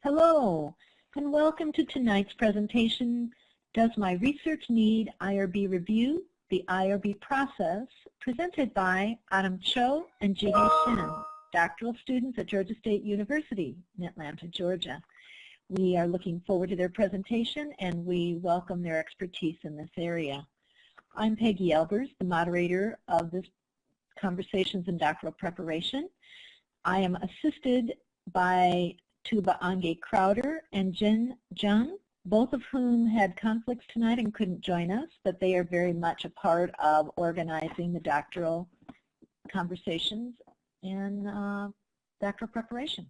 Hello, and welcome to tonight's presentation, Does My Research Need IRB Review? The IRB Process, presented by Aram and Shin, doctoral students at Georgia State University in Atlanta, Georgia. We are looking forward to their presentation, and we welcome their expertise in this area. I'm Peggy Elbers, the moderator of this Conversations in Doctoral Preparation. I am assisted by Tuba Ange Crowder and Jin Jung, both of whom had conflicts tonight and couldn't join us, but they are very much a part of organizing the doctoral conversations and doctoral preparation.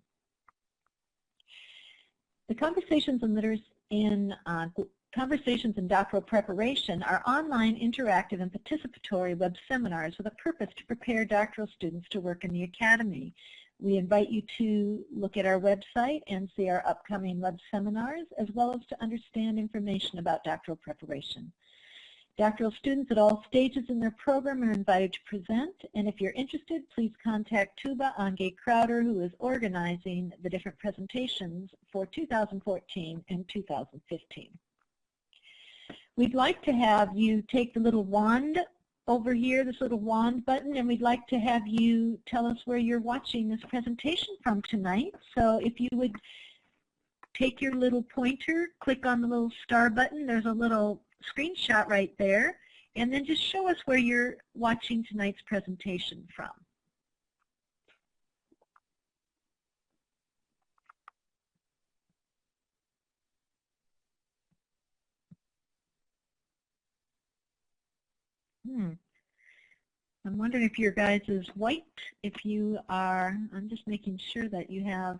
The Conversations in Doctoral Preparation are online, interactive, and participatory web seminars with a purpose to prepare doctoral students to work in the academy. We invite you to look at our website and see our upcoming web seminars, as well as to understand information about doctoral preparation. Doctoral students at all stages in their program are invited to present, and if you're interested, please contact Tuba Ange Crowder, who is organizing the different presentations for 2014 and 2015. We'd like to have you take the little wand over here, this little wand button, and we'd like to have you tell us where you're watching this presentation from tonight. So if you would take your little pointer, click on the little star button, there's a little screenshot right there, and then just show us where you're watching tonight's presentation from. I'm wondering if your guys is white, if you are, I'm just making sure that you have,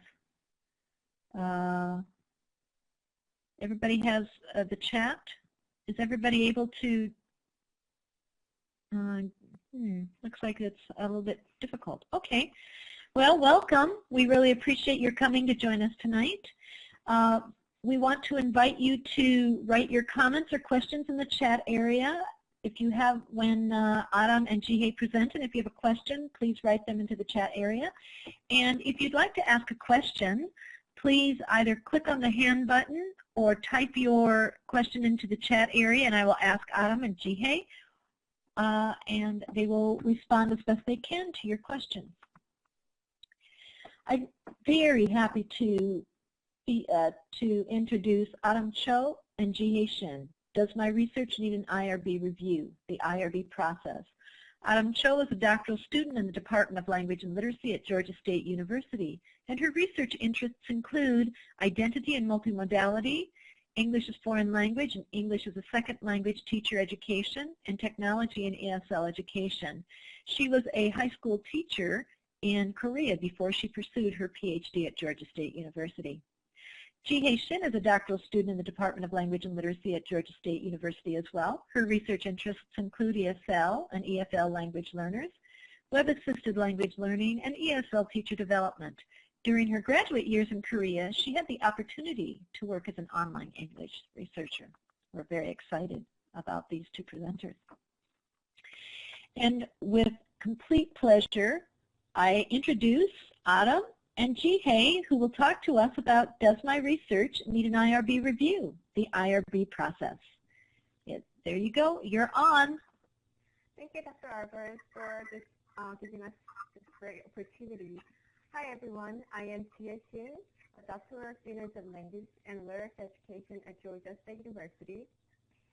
everybody has the chat. Is everybody able to, looks like it's a little bit difficult. Okay, well, welcome. We really appreciate your coming to join us tonight. We want to invite you to write your comments or questions in the chat area. If you have, when Aram and Jihei present, and if you have a question, please write them into the chat area. And if you'd like to ask a question, please either click on the hand button or type your question into the chat area, and I will ask Aram and Jihei, and they will respond as best they can to your questions. I'm very happy to introduce Aram Cho and Jihei Shin. Does my research need an IRB review? The IRB process. Aram Cho is a doctoral student in the Department of Language and Literacy at Georgia State University, and her research interests include identity and multimodality, English as foreign language and English as a second language teacher education, and technology and ESL education. She was a high school teacher in Korea before she pursued her PhD at Georgia State University. Jihei Shin is a doctoral student in the Department of Language and Literacy at Georgia State University as well. Her research interests include ESL and EFL language learners, web-assisted language learning, and ESL teacher development. During her graduate years in Korea, she had the opportunity to work as an online English researcher. We're very excited about these two presenters. And with complete pleasure, I introduce Aram and Jihei, who will talk to us about Does My Research Need an IRB Review? The IRB process. There you go. You're on. Thank you, Dr. Albers, for this, giving us this great opportunity. Hi, everyone. I am Jihei Shin, a doctoral student of language and literacy education at Georgia State University.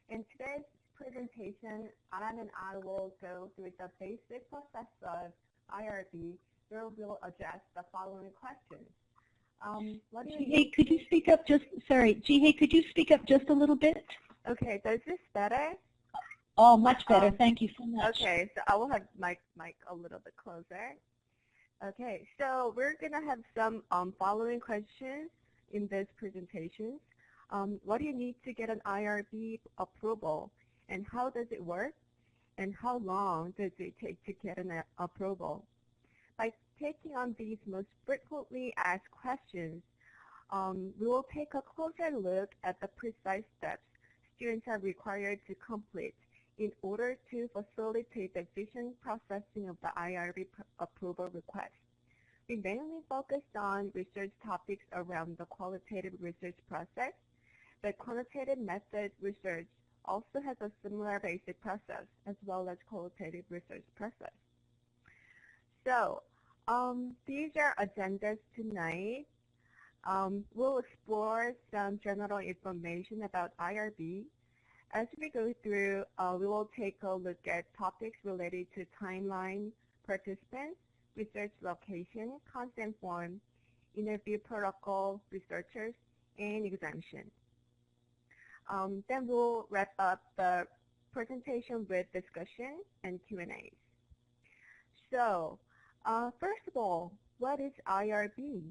In today's presentation, Aram and I will go through the basic process of IRB, where we'll address the following questions. Jihei, could you speak up just, sorry, Jihei, could you speak up just a little bit? Okay, so is this better? Oh, much better. Thank you so much. Okay, so I will have my mic a little bit closer. Okay, so we're going to have some following questions in this presentation. What do you need to get an IRB approval, and how does it work, and how long does it take to get an approval? By taking on these most frequently asked questions, we will take a closer look at the precise steps students are required to complete in order to facilitate the efficient processing of the IRB approval request. We mainly focused on research topics around the qualitative research process, but quantitative method research also has a similar basic process as well as qualitative research process. So these are agendas tonight. We'll explore some general information about IRB. As we go through, we will take a look at topics related to timeline, participants, research location, consent form, interview protocol, researchers, and exemption. Then we'll wrap up the presentation with discussion and Q&As. So, first of all, what is IRB?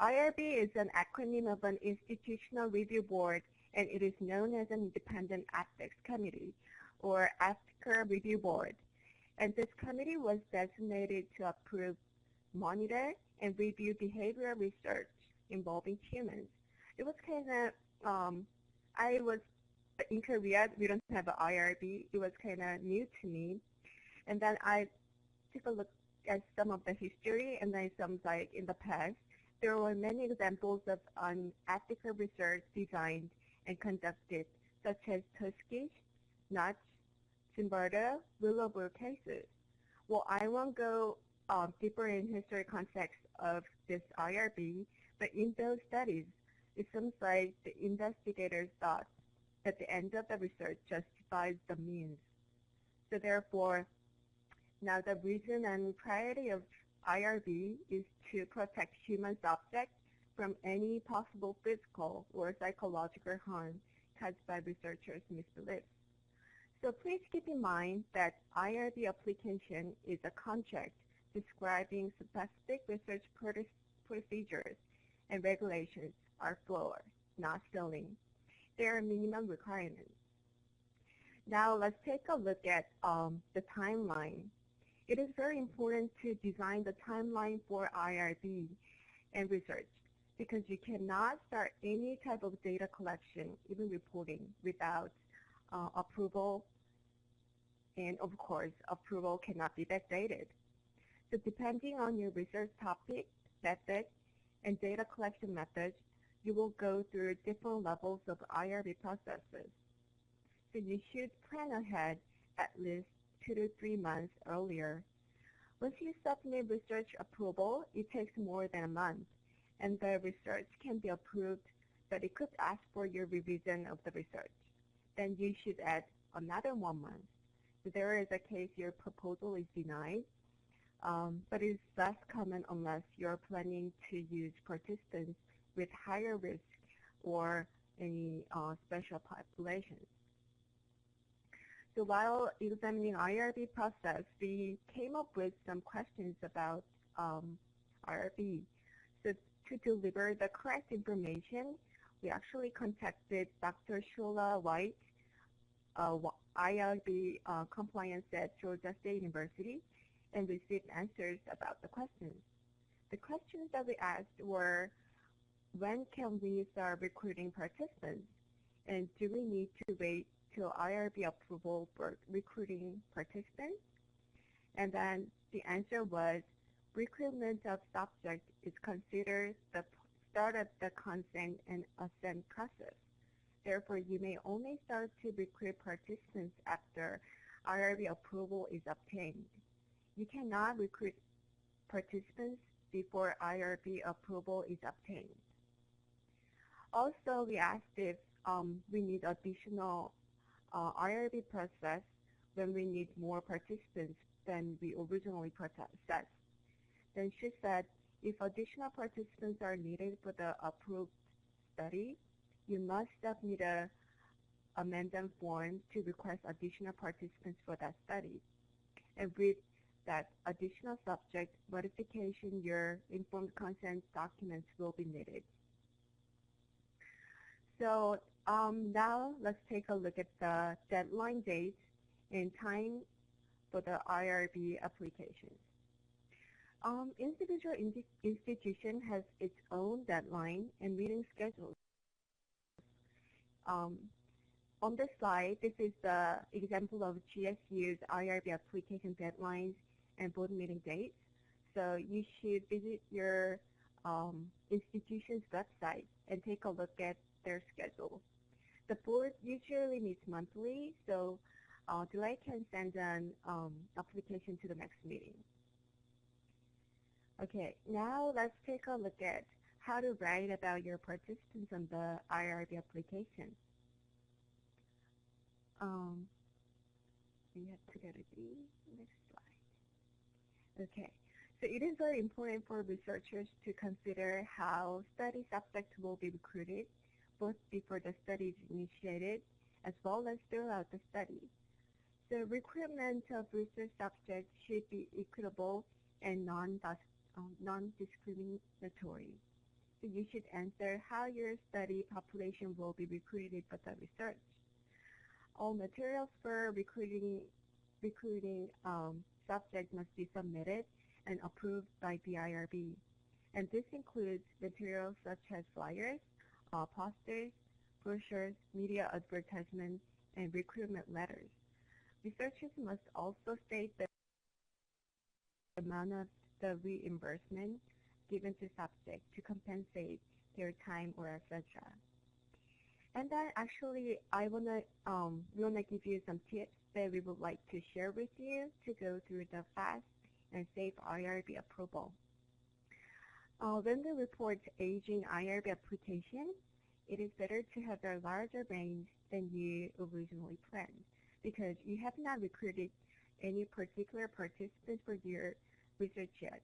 IRB is an acronym of an institutional review board, and it is known as an independent ethics committee or ethical review board. And this committee was designated to approve, monitor, and review behavioral research involving humans. It was kind of, I was in Korea, we don't have an IRB. It was kind of new to me. And then I took a look at some of the history, and then some like in the past. There were many examples of unethical research designed and conducted, such as Tuskegee, Notch, Zimbardo, Willowbrook cases. Well, I won't go deeper in history context of this IRB, but in those studies, it seems like the investigators thought that the end of the research justifies the means. So therefore, now the reason and priority of IRB is to protect human subjects from any possible physical or psychological harm caused by researchers' misbeliefs. So please keep in mind that IRB application is a contract describing specific research procedures and regulations are floor, not ceiling. There are minimum requirements. Now let's take a look at the timeline. It is very important to design the timeline for IRB and research because you cannot start any type of data collection, even reporting, without approval. And of course, approval cannot be backdated. So depending on your research topic, method, and data collection methods, you will go through different levels of IRB processes. So you should plan ahead at least 2 to 3 months earlier. Once you submit research approval, it takes more than a month, and the research can be approved, but it could ask for your revision of the research. Then you should add another 1 month. So there is a case your proposal is denied, but it's less common unless you're planning to use participants with higher risk or any special populations. So while examining IRB process, we came up with some questions about IRB. So to deliver the correct information, we actually contacted Dr. Shula White, IRB compliance at Georgia State University, and received answers about the questions. The questions that we asked were, when can we start recruiting participants? And do we need to wait till IRB approval for recruiting participants? And then the answer was, recruitment of subjects is considered the start of the consent and assent process. Therefore, you may only start to recruit participants after IRB approval is obtained. You cannot recruit participants before IRB approval is obtained. Also, we asked if we need additional IRB process when we need more participants than we originally assessed. Then she said, if additional participants are needed for the approved study, you must submit an amendment form to request additional participants for that study. And with that additional subject modification, your informed consent documents will be needed. So now let's take a look at the deadline dates and time for the IRB applications. Individual institution has its own deadline and meeting schedules. On this slide, this is the example of GSU's IRB application deadlines and board meeting dates. So you should visit your institution's website and take a look at their schedule. The board usually meets monthly, so delay can send an application to the next meeting. Okay, now let's take a look at how to write about your participants on the IRB application. We have to go to the next slide. Okay, so it is very important for researchers to consider how study subjects will be recruited, both before the study is initiated as well as throughout the study. So recruitment of research subjects should be equitable and non-discriminatory. So you should answer how your study population will be recruited for the research. All materials for recruiting subjects must be submitted and approved by the IRB. And this includes materials such as flyers, posters, brochures, media advertisements, and recruitment letters. Researchers must also state the amount of the reimbursement given to subjects to compensate their time or etc. And then actually we wanna give you some tips that we would like to share with you to go through the fast and safe IRB approval. When we report aging IRB application, it is better to have a larger range than you originally planned because you have not recruited any particular participants for your research yet.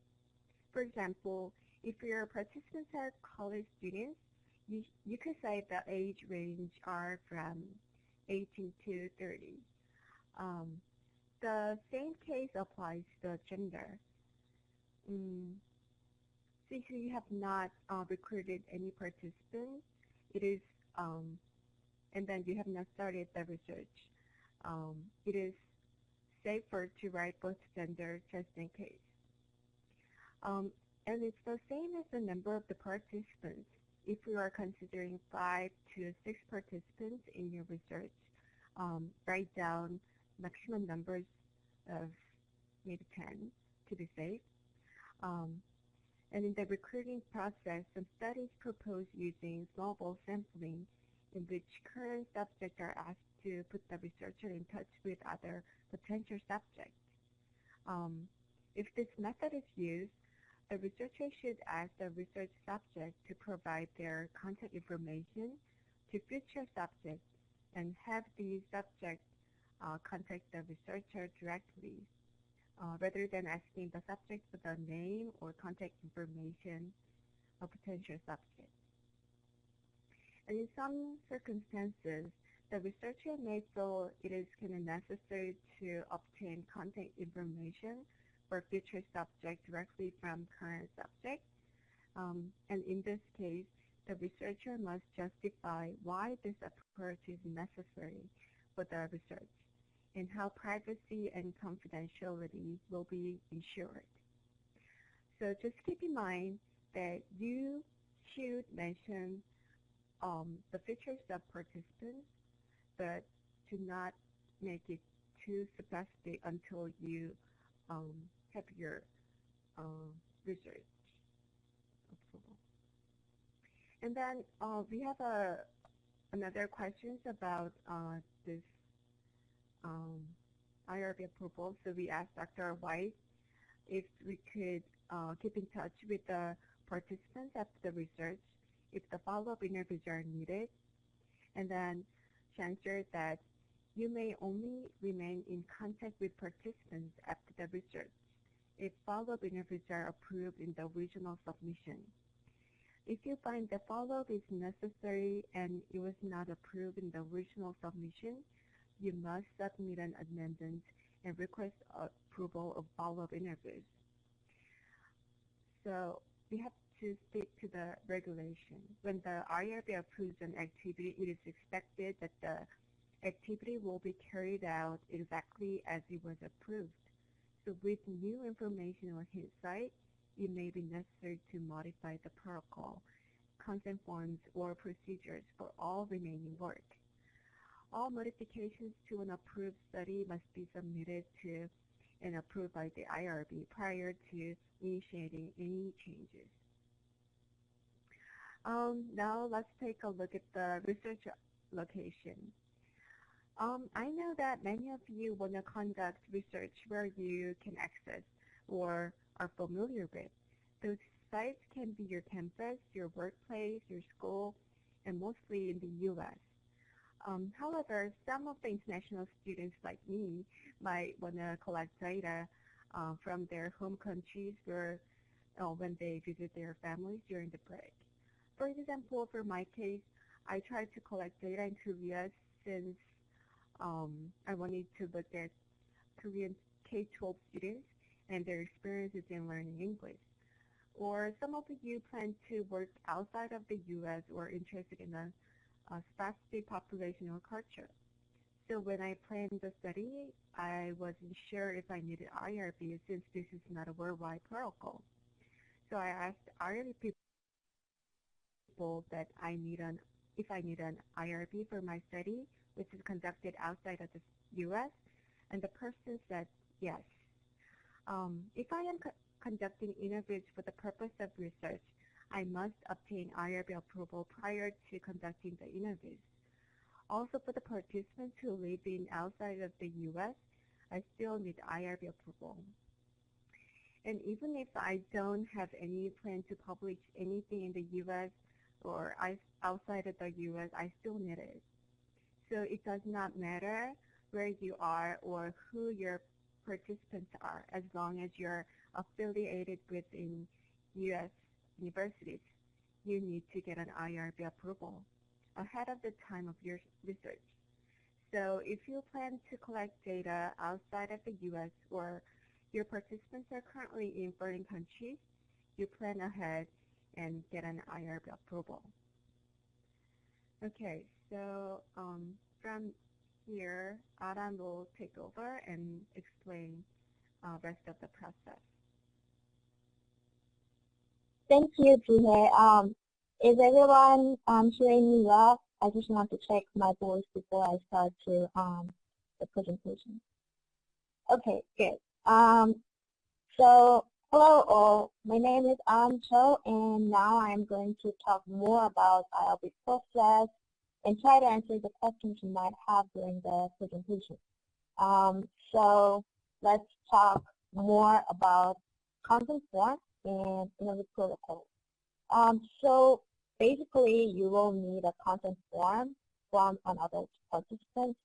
For example, if your participants are college students, you could say the age range are from 18 to 30. The same case applies to gender. Since you have not recruited any participants, it is, and then you have not started the research, it is safer to write both gender just in case. And it's the same as the number of the participants. If you are considering 5 to 6 participants in your research, write down maximum numbers of maybe 10 to be safe. And in the recruiting process, some studies propose using small ball sampling in which current subjects are asked to put the researcher in touch with other potential subjects. If this method is used, the researcher should ask the research subject to provide their contact information to future subjects and have the subject contact the researcher directly, rather than asking the subject for the name or contact information of potential subject. And in some circumstances, the researcher may feel it is kind of necessary to obtain contact information for future subject directly from current subject. And in this case, the researcher must justify why this approach is necessary for the research and how privacy and confidentiality will be ensured. So just keep in mind that you should mention the features of participants, but to not make it too specific until you have your research approval. And then we have another questions about this IRB approval. So we asked Dr. White if we could keep in touch with the participants after the research, if the follow-up interviews are needed. And then she answered that you may only remain in contact with participants after the research if follow-up interviews are approved in the original submission. If you find the follow-up is necessary and it was not approved in the original submission, you must submit an amendment and request approval of follow-up interviews. So we have to stick to the regulation. When the IRB approves an activity, it is expected that the activity will be carried out exactly as it was approved. So with new information or hindsight, it may be necessary to modify the protocol, consent forms, or procedures for all remaining work. All modifications to an approved study must be submitted to and approved by the IRB prior to initiating any changes. Now let's take a look at the research location. I know that many of you want to conduct research where you can access or are familiar with. Those sites can be your campus, your workplace, your school, and mostly in the U.S. However, some of the international students like me might want to collect data from their home countries when they visit their families during the break. For example, for my case, I tried to collect data in Korea since I wanted to look at Korean K-12 students and their experiences in learning English. Or some of you plan to work outside of the U.S. or interested in a specific population or culture. So when I planned the study, I wasn't sure if I needed IRB since this is not a worldwide protocol. So I asked IRB people that if I need an IRB for my study, which is conducted outside of the U.S., and the person said yes. If I am conducting interviews for the purpose of research, I must obtain IRB approval prior to conducting the interviews. Also, for the participants who live in outside of the U.S., I still need IRB approval. And even if I don't have any plan to publish anything in the U.S. or outside of the U.S., I still need it. So it does not matter where you are or who your participants are, as long as you're affiliated with U.S. universities. You need to get an IRB approval ahead of the time of your research. So if you plan to collect data outside of the U.S. or your participants are currently in foreign countries, you plan ahead and get an IRB approval. Okay, so from here, Aram will take over and explain rest of the process. Thank you, Juhe. Is everyone hearing me well? I just want to check my voice before I start to the presentation. Okay, good. So hello all. My name is Aram, and now I'm going to talk more about IRB process and try to answer the questions you might have during the presentation. So let's talk more about consent form and interview protocol. So basically, you will need a consent form from an adult participant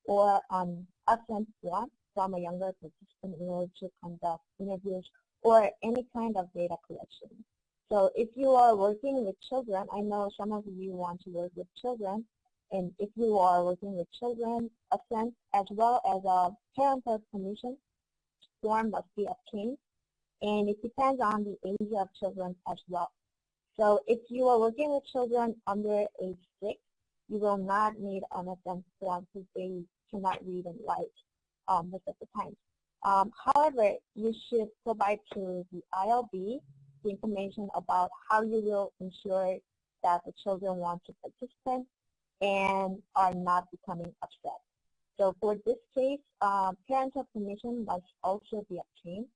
or an assent form from a younger participant in order to conduct interviews or any kind of data collection. So if you are working with children, I know some of you want to work with children, and if you are working with children, assent as well as a parental permission form must be obtained, and it depends on the age of children as well. So if you are working with children under age 6, you will not need an assent form because they cannot read and write most of the time. However, you should provide to the IRB the information about how you will ensure that the children want to participate and are not becoming upset. So for this case, parental permission must also be obtained.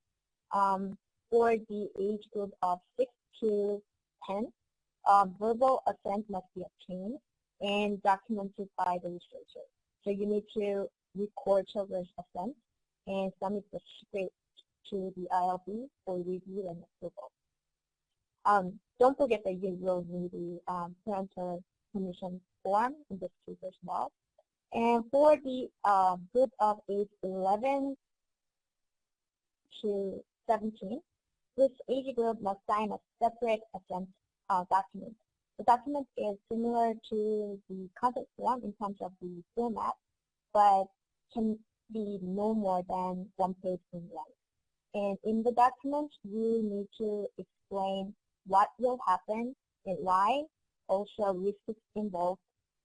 For the age group of 6 to 10, verbal assent must be obtained and documented by the researcher. So you need to record children's assent and submit the script to the IRB for review and approval. Don't forget that you will need the parental permission form in this case as well. And for the group of age 11 to 17, this age group must sign a separate assent document. The document is similar to the consent form in terms of the format, but can be no more than 1 page in length. And in the document, you need to explain what will happen and why, also risks involved,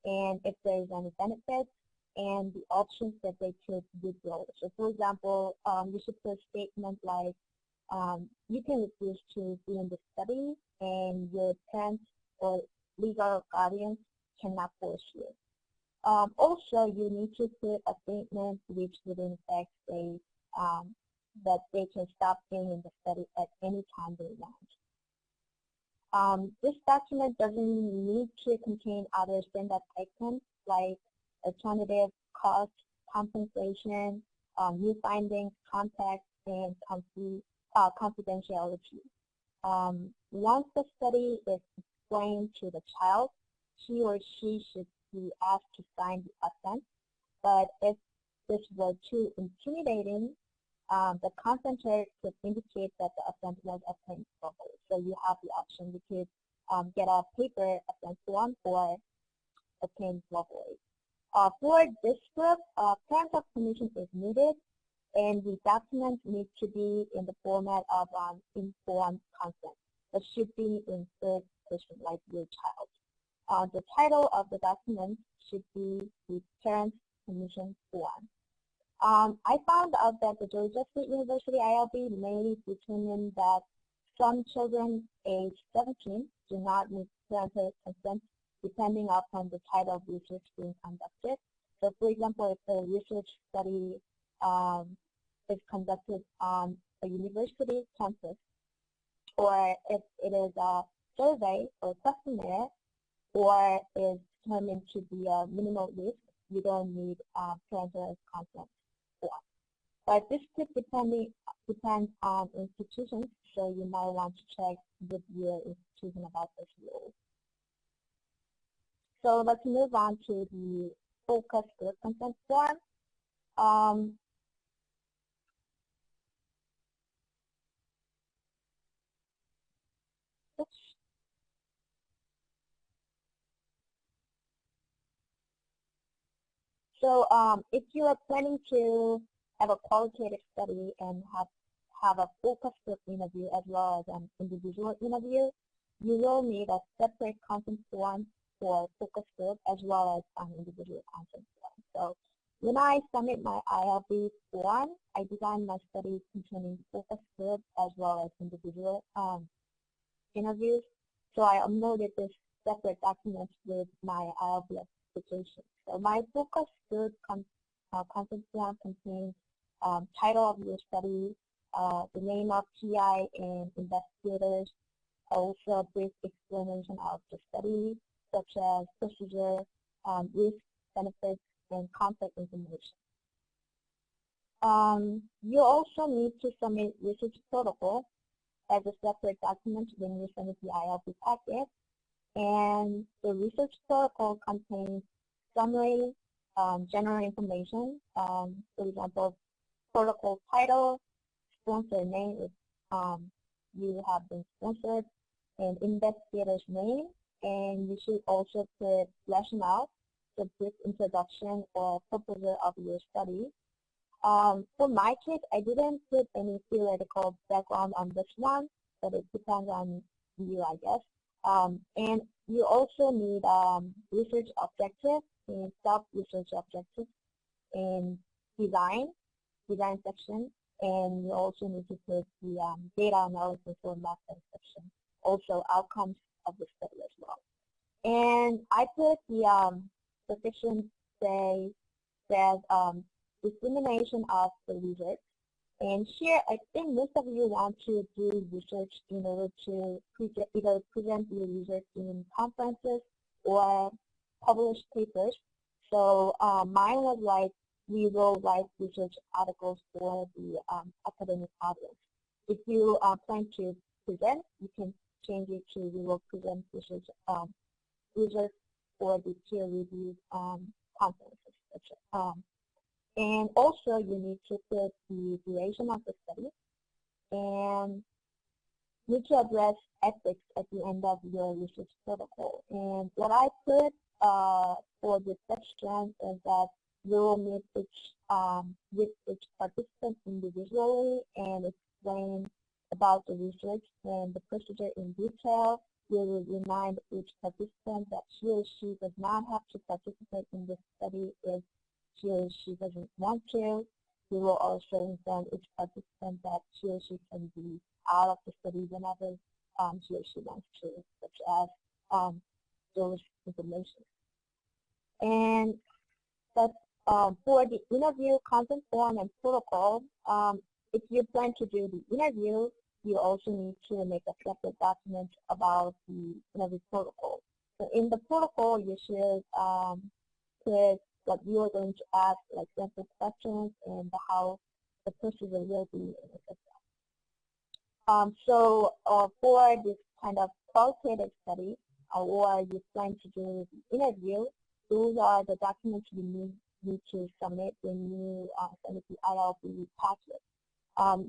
and if there is any benefits, and the options that they could withdraw. So for example, you should put a statement like, you can refuse to be in the study, and your parents or legal guardians cannot force you. Also, you need to put a statement which would in fact say that they can stop being in the study at any time they want. This document doesn't need to contain other standard items like alternative cost, compensation, new findings, context, and confidentiality. Once the study is explained to the child, he or she should be asked to sign the assent. But if this were too intimidating, the consenter could indicate that the assent was obtained verbally. So you have the option. You could get a paper assent form or obtain verbally. For this group, parental permission is needed, and the documents need to be in the format of informed consent. It should be in third person, like your child. The title of the document should be the parent's permission form. I found out that the Georgia State University IRB may determine that some children age 17 do not need parental consent depending upon the type of research being conducted. So for example, if the research study is conducted on a university campus, or if it is a survey or questionnaire, or is determined to be a minimal risk, you don't need parental consent for. But this could depend on institutions, so you might want to check with your institution about this rule. So let's move on to the focus group consent form. So if you are planning to have a qualitative study and have a focus group interview as well as an individual interview, you will need a separate consent form for focus group as well as an individual consent form. So when I submit my IRB form, I designed my study containing focus group as well as individual interviews. So I uploaded this separate document with my IRB application. So my focus group consent form contains title of your study, the name of PI and investigators, also a brief explanation of the study, such as procedure, risk, benefits, and contact information. You also need to submit research protocol as a separate document when you submit the IRB packet. And the research protocol contains summary, general information, for example, protocol title, sponsor name if you have been sponsored, and investigator's name, and you should also put rationale, the brief introduction or proposal of your study. For my case, I didn't put any theoretical background on this one, but it depends on you, I guess. And you also need research objectives and sub-research objectives and design section, and you also need to put the data analysis or method section, also outcomes of the study as well. And I put the section says dissemination of the research. And here, I think most of you want to do research in order to either present your research in conferences or publish papers. So mine was like, we will write research articles for the academic audience. If you plan to present, you can change it to we will present research for the peer-reviewed conferences. And also, you need to put the duration of the study and need to address ethics at the end of your research protocol. And what I put for this section is that we will meet with each participant individually and explain about the research and the procedure in detail. We will remind each participant that he or she does not have to participate in this study if he or she doesn't want to. We will also inform each participant that he or she can be out of the study whenever he or she wants to, such as those information. And but for the interview consent form and protocol, if you plan to do the interview, you also need to make a separate document about the interview protocol. So in the protocol, you should put what you are going to ask, like sample questions and how the procedure will be, etc. For this kind of qualitative study, or you plan to do the interview, those are the documents you need to submit when you submit the IRB packet.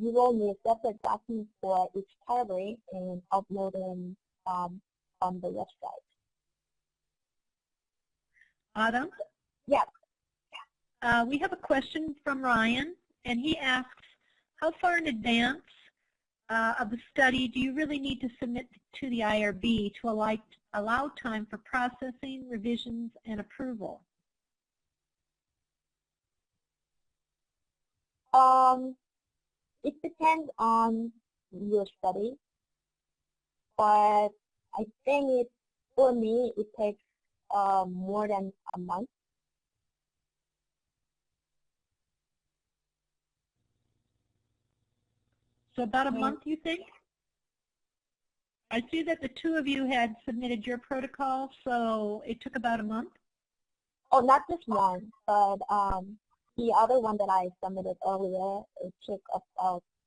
You will need a separate document for each category and upload them on the website. Aram? Yes. We have a question from Ryan, and he asks, how far in advance of the study do you really need to submit to the IRB to allow time for processing, revisions, and approval? It depends on your study, but I think for me, it takes more than a month. So about a month, you think? I see that the two of you had submitted your protocol, so it took about a month? Oh, not this one, but the other one that I submitted earlier, it took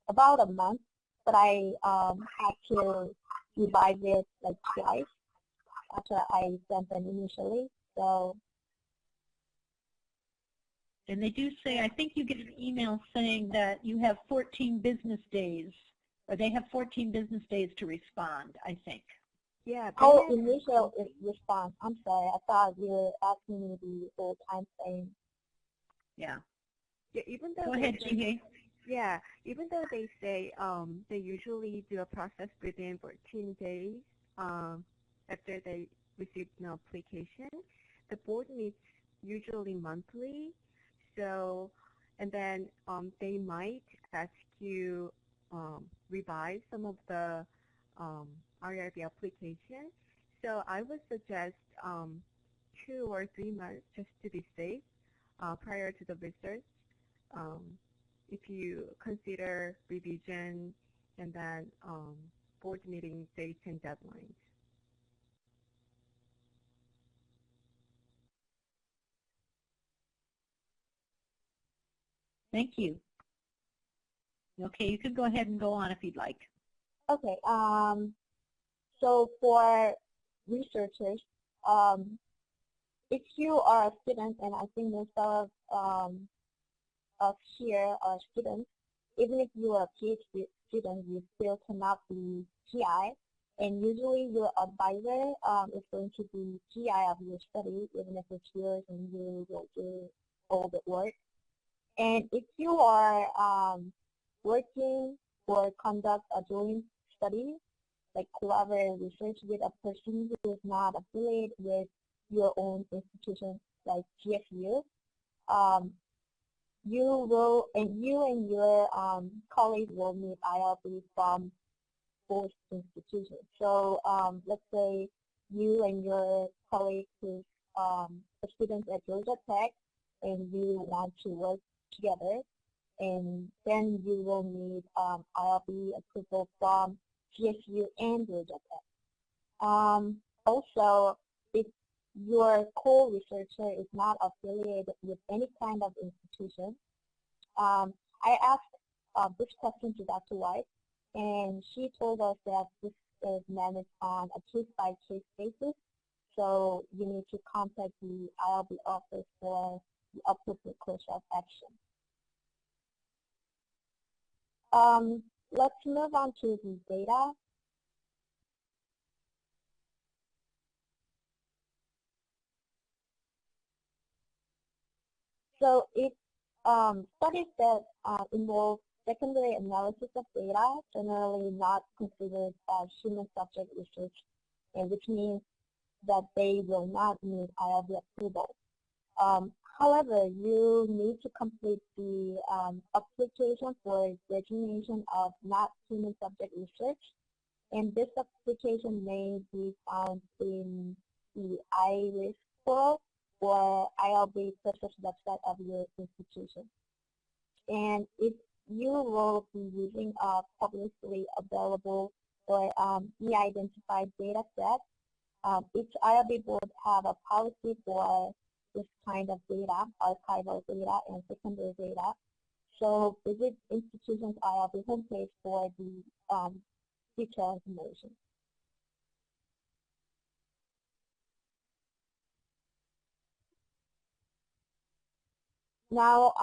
about a month, but I had to revise it like twice after I sent them initially. So. And they do say, I think you get an email saying that you have 14 business days, or they have 14 business days to respond, I think. Yeah. Oh, initial response. I'm sorry. I thought you were asking me the whole time frame. Yeah. Yeah. Even though Go ahead, Jihye. Yeah. Even though they say they usually do a process within 14 days after they receive an application, the board meets usually monthly. So, and then they might ask you revise some of the IRB application. So I would suggest 2 or 3 months just to be safe prior to the research. If you consider revision and then board meeting dates and deadlines. Thank you. Okay, you can go ahead and go on if you'd like. Okay. So for researchers, if you are a student, and I think most of us here are students, even if you are a PhD student, you still cannot be PI. And usually your advisor is going to be PI of your study, even if it's yours and you will do all the work. And if you are working or conduct a joint study, like collaborative research with a person who is not affiliated with your own institution, like GFU, you and your colleagues will meet IRB from both institutions. So let's say you and your colleague is a student at Georgia Tech, and you want to work together, and then you will need IRB approval from GSU and Georgia Tech. Also, if your co-researcher is not affiliated with any kind of institution, I asked this question to Dr. White, and she told us that this is managed on a case-by-case basis, so you need to contact the IRB office for the appropriate course of action. Let's move on to the data. So it studies that involve secondary analysis of data, generally not considered as human subject research, and which means that they will not need IRB approval. However, you need to complete the application for designation of not human subject research, and this application may be found in the IRIS portal or IRB process website of your institution. And it you will be using a publicly available or de-identified data set. Each IRB would have a policy for this kind of data, archival data and secondary data. So visit institution's IRB homepage for the detailed information. Now,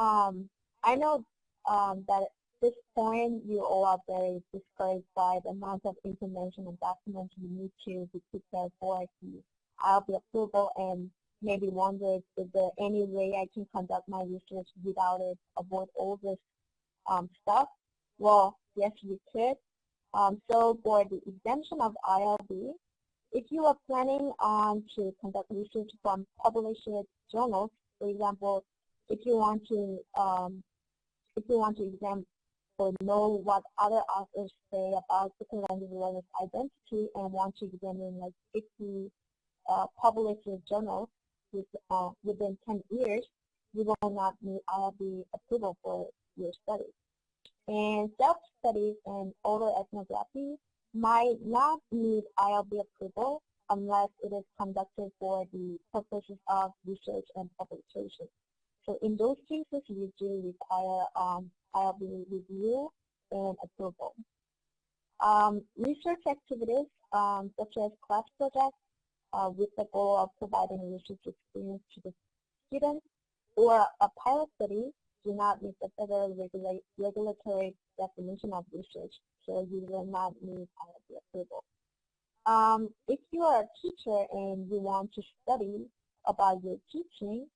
I know that at this point you all are very discouraged by the amount of information and documents you need to be prepared for the IRB approval, and maybe wondered, is there any way I can conduct my research without it, avoid all this stuff? Well, yes, you could. So for the exemption of IRB, if you are planning on to conduct research from published journals, for example, if you want to examine or know what other authors say about different language learners' identity and want to examine like 50 published journals within 10 years, you will not need IRB approval for your study. And self-studies and oral ethnography might not need IRB approval unless it is conducted for the purposes of research and publication. So in those cases, you do require IRB review and approval. Research activities such as class projects with the goal of providing research experience to the students, or a pilot study do not meet the federal regulatory definition of research, so you will not need IRB approval. If you are a teacher and you want to study about your teaching,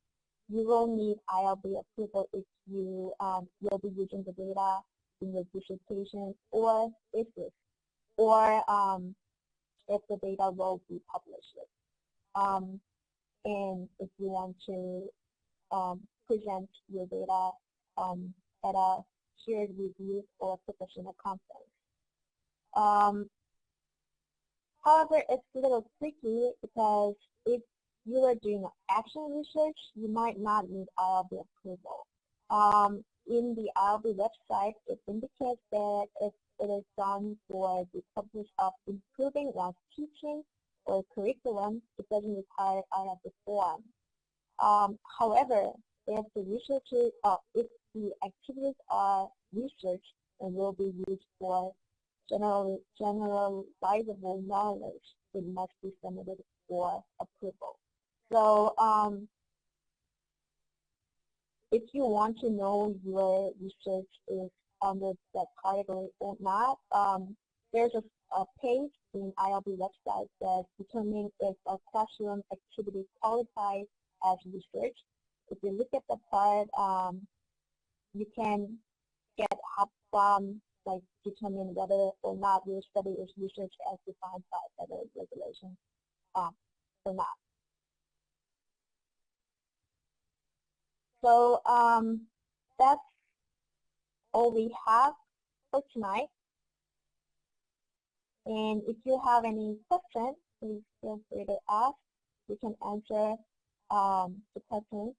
you will need IRB approval if you will be using the data in your dissertation or thesis, or if the data will be published. And if you want to present your data at a peer review or professional conference. However, it's a little tricky because if you are doing action research, you might not need IRB approval. In the IRB website, it indicates that if it is done for the purpose of improving one's teaching or curriculum, it doesn't require IRB form. However, if the activities are research and will be used for generalizable knowledge, it must be submitted for approval. So if you want to know your research is under that category or not, there's a page in IRB website that determines if a classroom activity qualifies as research. If you look at the part, you can get help from like determine whether or not your study is research as defined by federal regulations or not. So that's all we have for tonight. And if you have any questions, please feel free to ask. We can answer the questions.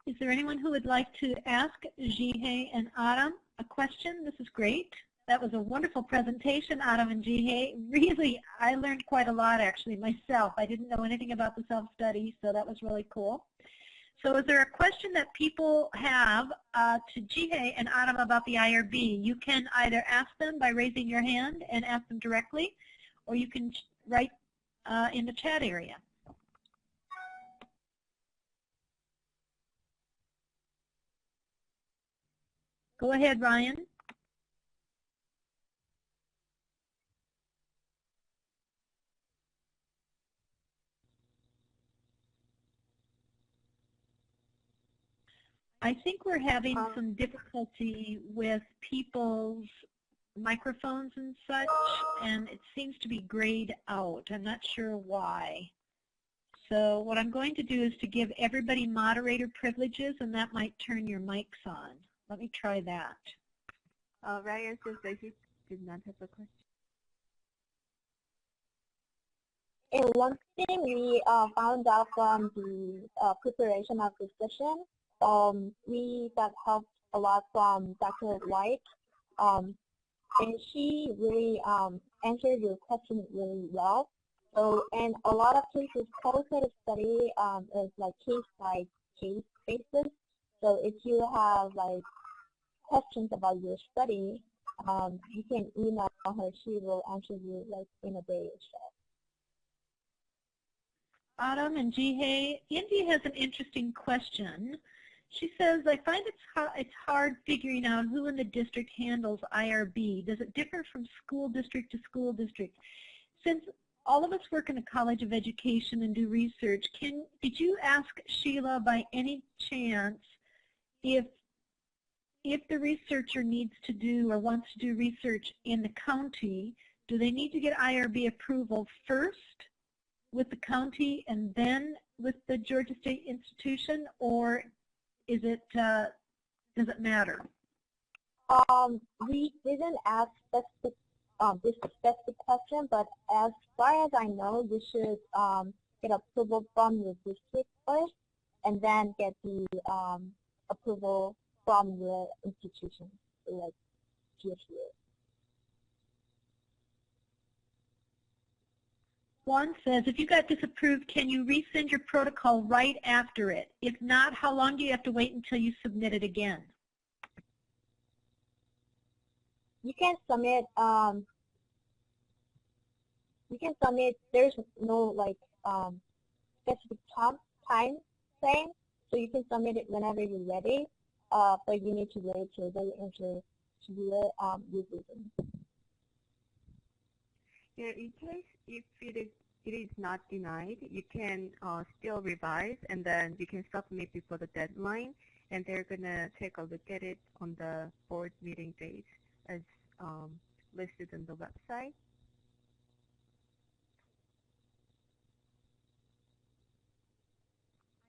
Is there anyone who would like to ask Jihye and Aram a question? This is great. That was a wonderful presentation, Aram and Jihye. Really, I learned quite a lot actually myself. I didn't know anything about the self-study, so that was really cool. So is there a question that people have to Jihye and Aram about the IRB? You can either ask them by raising your hand and ask them directly, or you can write in the chat area. Go ahead, Ryan. I think we're having some difficulty with people's microphones and such, and it seems to be grayed out. I'm not sure why. So what I'm going to do is to give everybody moderator privileges, and that might turn your mics on. Let me try that. Ryan says that he did not have a question. And one thing we found out from the preparation of the session, we got help a lot from Dr. White, and she really answered your question really well. So, and a lot of cases, qualitative study is like case by case basis. So if you have like questions about your study, you can email her. She will answer you like in a day or so. Aram and Jihei, Indy has an interesting question. She says, I find it's hard figuring out who in the district handles IRB. Does it differ from school district to school district? Since all of us work in a college of education and do research, did you ask Sheila by any chance if the researcher needs to do or wants to do research in the county, do they need to get IRB approval first with the county and then with the Georgia State institution, or is it does it matter? We didn't ask this specific question, but as far as I know, you should get approval from your district first, and then get the approval from your institution, like GSU. Juan says, if you got disapproved, can you resend your protocol right after it? If not, how long do you have to wait until you submit it again? You can submit, there's no like specific time frame, so you can submit it whenever you're ready, but you need to wait till they enter to your revision. Yeah, in case if it is not denied, you can still revise, and then you can submit before the deadline, and they're going to take a look at it on the board meeting date as listed on the website.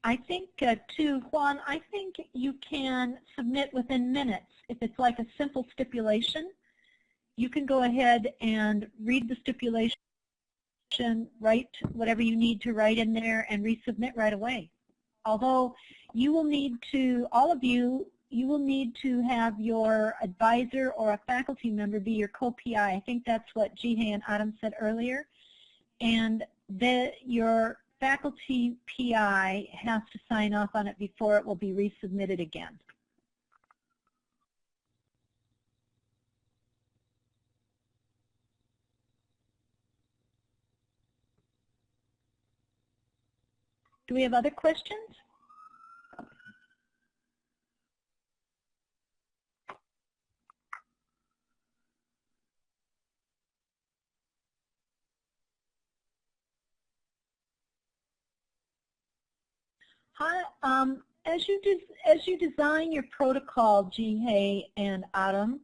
I think, too, Juan, I think you can submit within minutes. If it's like a simple stipulation, you can go ahead and read the stipulation, write whatever you need to write in there, and resubmit right away. Although you will need to, all of you, you will need to have your advisor or a faculty member be your co-PI. I think that's what Jihei and Aram said earlier. And your faculty PI has to sign off on it before it will be resubmitted again. Do we have other questions? Hi, as you design your protocol, Jihei and Aram,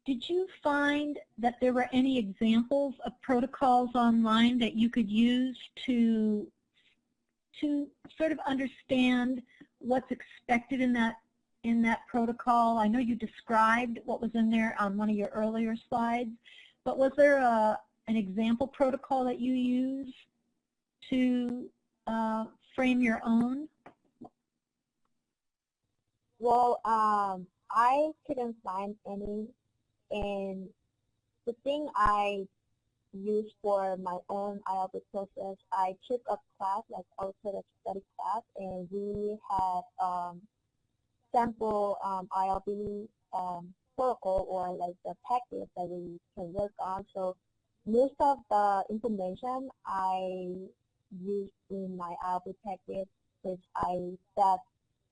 did you find that there were any examples of protocols online that you could use to sort of understand what's expected in that protocol? I know you described what was in there on one of your earlier slides, but was there an example protocol that you use to frame your own? Well, I couldn't find any, and the thing I used for my own IRB process, I took a class, like alternative study class, and we had sample IRB protocol, or like the package that we can work on. So most of the information I used in my IRB package, which that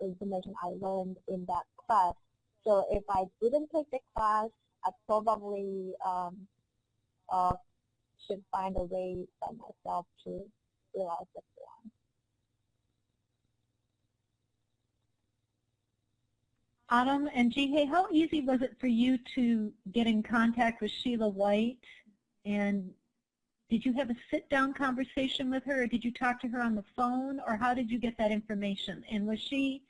information I learned in that class. So if I didn't take the class, I probably should find a way by myself to realize that one. Aram and Jihei, how easy was it for you to get in contact with Sheila White? And did you have a sit-down conversation with her, or did you talk to her on the phone, or how did you get that information? And did she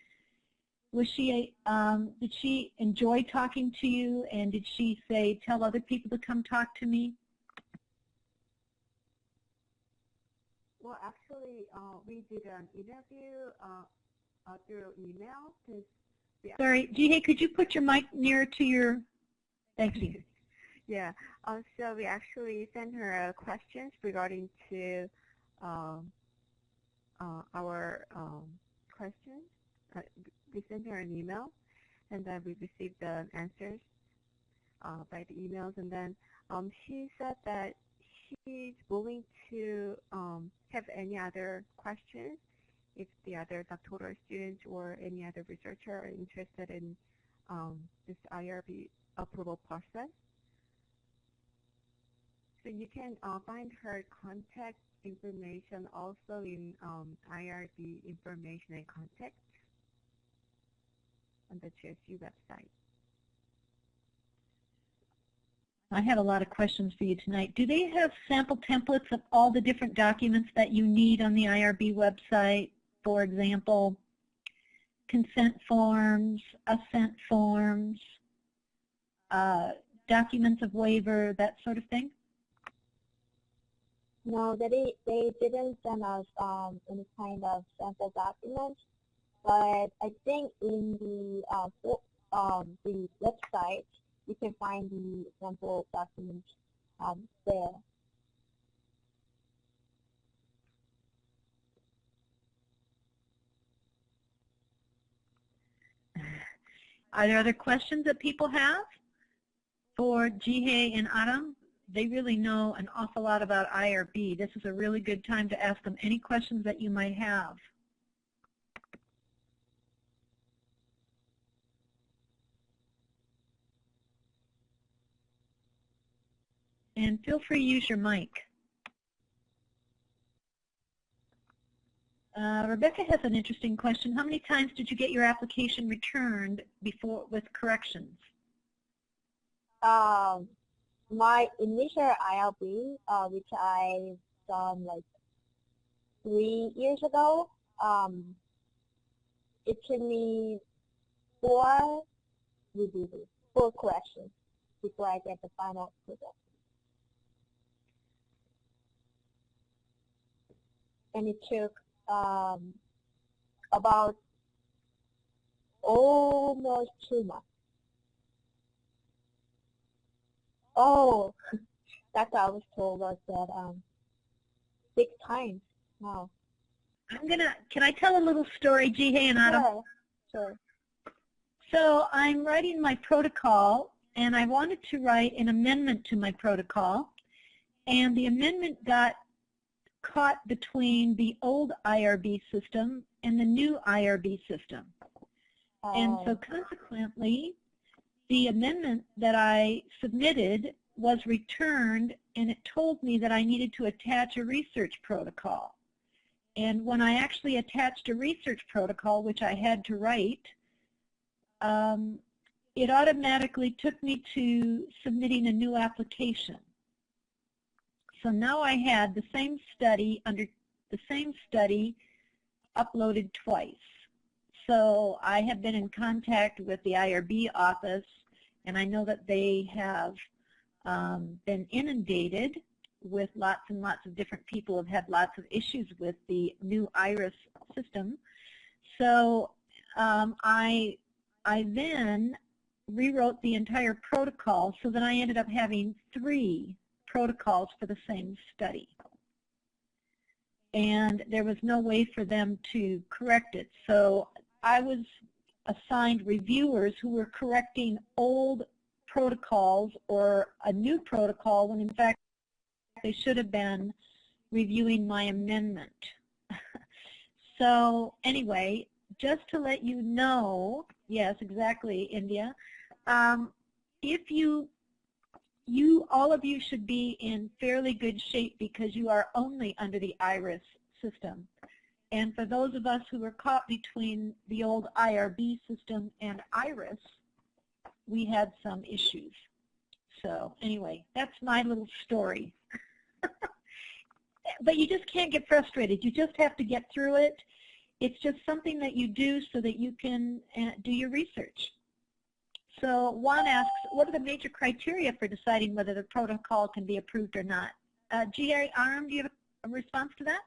enjoy talking to you, and did she say, tell other people to come talk to me? Well, actually, we did an interview through email. Sorry, Jihye, could you put your mic nearer to your, thank you. Yeah, so we actually sent her questions regarding to our questions. We sent her an email, and then we received the answers by the emails, and then she said that she's willing to have any other questions if the other doctoral students or any other researcher are interested in this IRB approval process. So you can find her contact information also in IRB information and contact on the GSU website. I have a lot of questions for you tonight. Do they have sample templates of all the different documents that you need on the IRB website? For example, consent forms, assent forms, documents of waiver, that sort of thing? No, they didn't send us any kind of sample documents, but I think in the website you can find the sample documents there. Are there other questions that people have for Jihye and Aram? They really know an awful lot about IRB. This is a really good time to ask them any questions that you might have. And feel free to use your mic. Rebecca has an interesting question. How many times did you get your application returned before with corrections? My initial IRB, which I done like 3 years ago, it took me 4 reviews, 4 corrections before I get the final result. And it took about almost 2 months. Oh, that's what I was told was that 6 times. Wow. Can I tell a little story, Jihye and Aram? Sure. So I'm writing my protocol, and I wanted to write an amendment to my protocol, and the amendment got caught between the old IRB system and the new IRB system. And so consequently, the amendment that I submitted was returned, and it told me that I needed to attach a research protocol. And when I actually attached a research protocol, which I had to write, it automatically took me to submitting a new application. So now I had the same study uploaded twice. So I have been in contact with the IRB office, and I know that they have been inundated with lots and lots of different people have had lots of issues with the new IRIS system. So I then rewrote the entire protocol so that I ended up having 3 protocols for the same study. And there was no way for them to correct it. So I was assigned reviewers who were correcting old protocols or a new protocol when in fact they should have been reviewing my amendment. So anyway, just to let you know, yes, exactly, India, if all of you should be in fairly good shape because you are only under the IRIS system. And for those of us who were caught between the old IRB system and IRIS, we had some issues. So anyway, that's my little story. But you just can't get frustrated. You just have to get through it. It's just something that you do so that you can do your research. So Juan asks, what are the major criteria for deciding whether the protocol can be approved or not? Aram, do you have a response to that?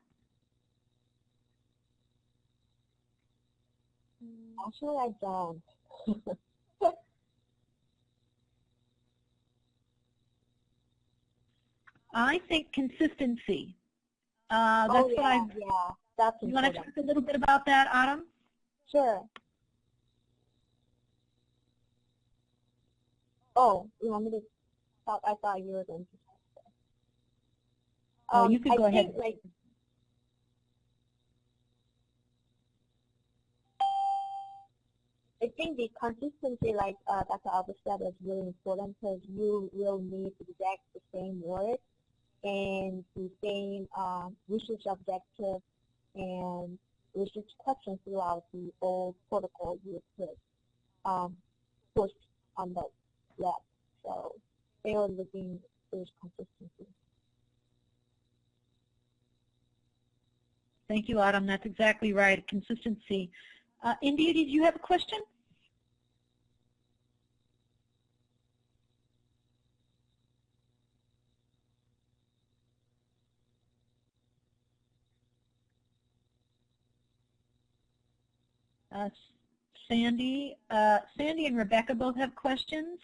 Actually, I don't. I think consistency. Oh, That's what I. yeah, that's You want to important. talk a little bit about that, Aram? Sure. Oh, you want me to talk? I thought you were going to talk. Oh, you could I go ahead. think, like, I think the consistency, like Dr. Albert said, is really important because you will need exact the same words and the same research objective and research questions throughout the whole protocol you could push on the lab. So they are looking for consistency. Thank you, Aram. That's exactly right. Consistency. India, did you have a question? Sandy and Rebecca both have questions.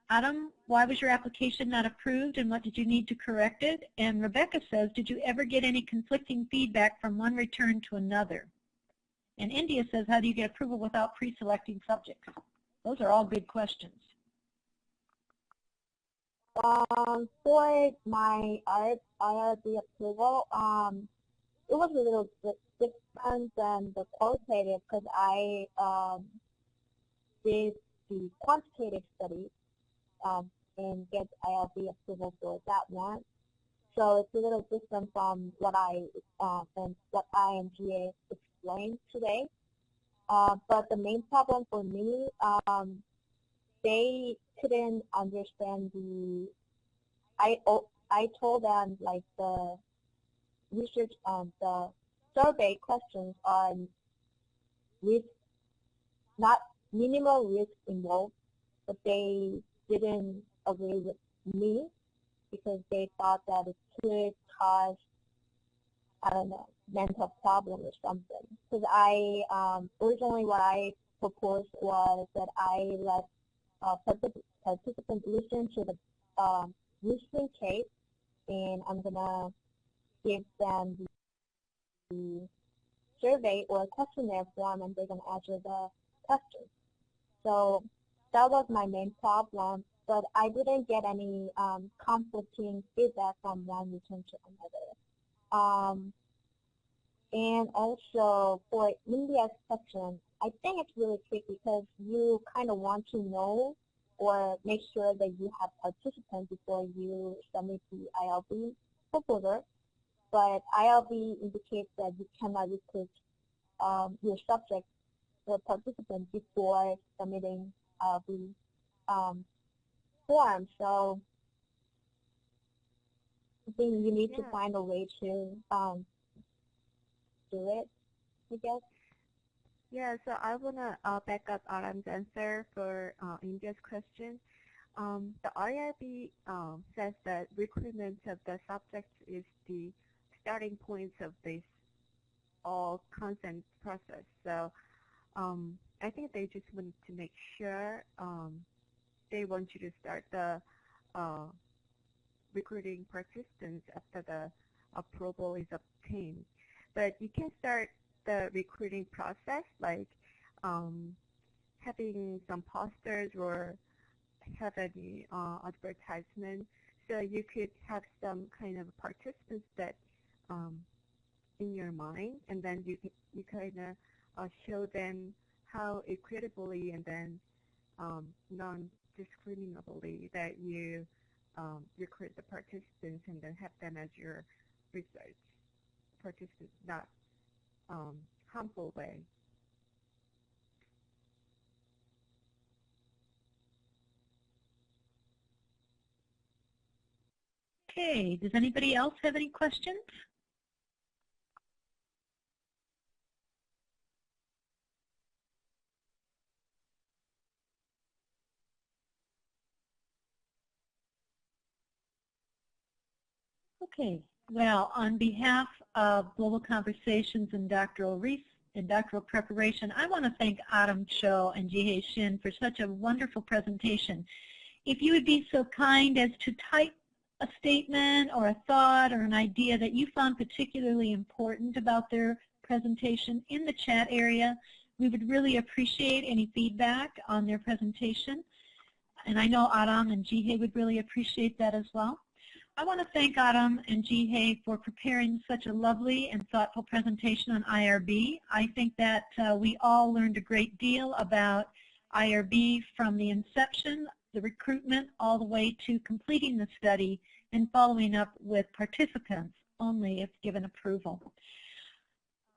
Adam, why was your application not approved and what did you need to correct it? And Rebecca says, did you ever get any conflicting feedback from one return to another? And India says, how do you get approval without pre-selecting subjects? Those are all good questions. For my IRB approval, it was a little bit different than the qualitative because I did the quantitative study and get IRB approval for that one. So it's a little different from what and what IMGA explained today. But the main problem for me, they couldn't understand I told them like the research on the survey questions on risk, not minimal risk involved, but they didn't agree with me because they thought that it could cause, I don't know, mental problem or something. Because originally what I proposed was that I let participants listen to the listening tape, and I'm gonna give them the survey or questionnaire form, and they're gonna answer the questions. So that was my main problem, but I didn't get any conflicting feedback from one return to another. And also for India's section, I think it's really tricky because you kind of want to know or make sure that you have participants before you submit the ILB proposal. But ILB indicates that you cannot recruit your subject or participant before submitting the form. So I think you need to find a way to do it, I guess. Yeah, so I want to back up Aram's answer for India's question. The IRB says that recruitment of the subject is the starting point of this all consent process. So I think they just want to make sure they want you to start the recruiting participants after the approval is obtained. But you can start the recruiting process like having some posters or have any advertisement. So you could have some kind of participants that in your mind, and then you kind of show them how equitably and then non-discriminably that you recruit the participants and then have them as your research participants, not harmful way. Okay, does anybody else have any questions? Okay, well, on behalf of Global Conversations and Doctoral in doctoral preparation, I want to thank Aram Cho and Jihye Shin for such a wonderful presentation. If you would be so kind as to type a statement or a thought or an idea that you found particularly important about their presentation in the chat area, we would really appreciate any feedback on their presentation. And I know Aram and Jihye would really appreciate that as well. I want to thank Aram and Jihye for preparing such a lovely and thoughtful presentation on IRB. I think that we all learned a great deal about IRB from the inception, the recruitment, all the way to completing the study and following up with participants only if given approval.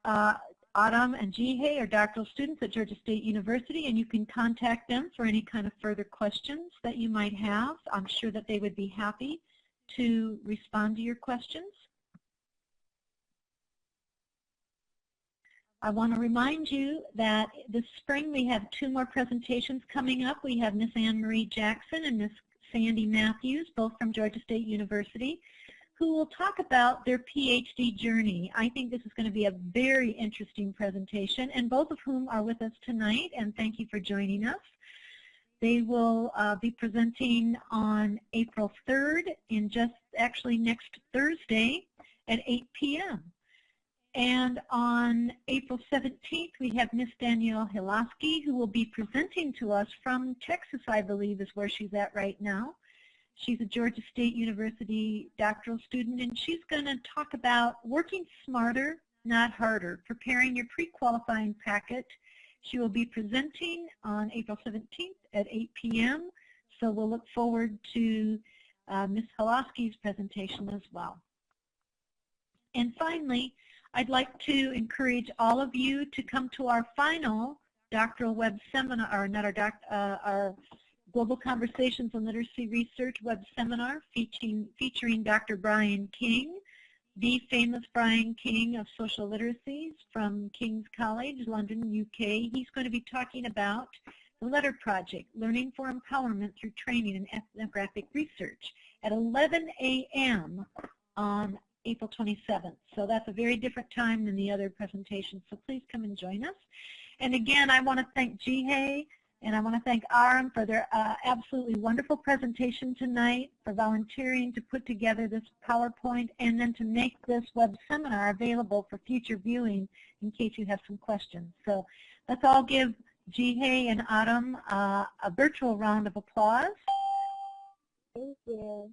Aram and Jihye are doctoral students at Georgia State University, and you can contact them for any kind of further questions that you might have. I'm sure that they would be happy to respond to your questions. I want to remind you that this spring we have 2 more presentations coming up. We have Miss Anne Marie Jackson and Miss Sandy Matthews, both from Georgia State University, who will talk about their PhD journey. I think this is going to be a very interesting presentation, and both of whom are with us tonight, and thank you for joining us. They will be presenting on April 3rd, in just actually next Thursday at 8 p.m. And on April 17th, we have Miss Danielle Hilaski, who will be presenting to us from Texas, I believe is where she's at right now. She's a Georgia State University doctoral student, and she's going to talk about working smarter, not harder, preparing your pre-qualifying packet. She will be presenting on April 17th at 8 p.m., so we'll look forward to Ms. Hilaski's presentation as well. And finally, I'd like to encourage all of you to come to our final doctoral web seminar, or not our Global Conversations on Literacy Research web seminar featuring Dr. Brian King, the famous Brian King of social literacies from King's College, London, UK. He's going to be talking about the Letter Project, Learning for Empowerment Through Training in Ethnographic Research at 11 a.m. on April 27th. So that's a very different time than the other presentations, so please come and join us. And again, I want to thank Jihye and I want to thank Aram for their absolutely wonderful presentation tonight, for volunteering to put together this PowerPoint, and then to make this web seminar available for future viewing in case you have some questions. So let's all give Jihye and Aram a virtual round of applause. Thank you.